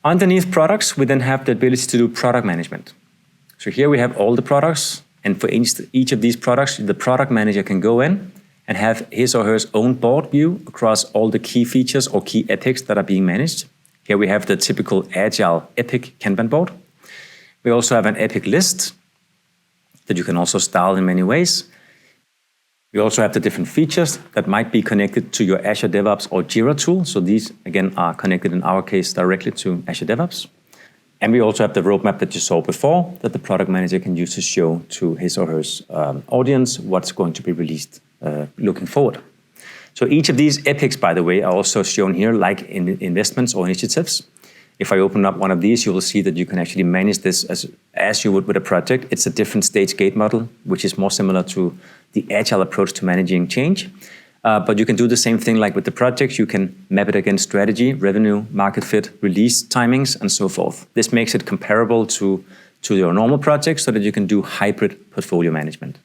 Underneath products, we then have the ability to do product management. So here we have all the products, and for each of these products, the product manager can go in and have his or her own board view across all the key features or key epics that are being managed. Here we have the typical Agile epic Kanban board. We also have an epic list that you can also style in many ways. We also have the different features that might be connected to your Azure DevOps or JIRA tool. So these, again, are connected in our case directly to Azure DevOps. And we also have the roadmap that you saw before that the product manager can use to show to his or her audience what's going to be released looking forward. So each of these epics, by the way, are also shown here like in investments or initiatives. If I open up one of these, you will see that you can actually manage this as you would with a project. It's a different stage gate model, which is more similar to the Agile approach to managing change. But you can do the same thing like with the projects. You can map it against strategy, revenue, market fit, release timings, and so forth. This makes it comparable to your normal projects so that you can do hybrid portfolio management.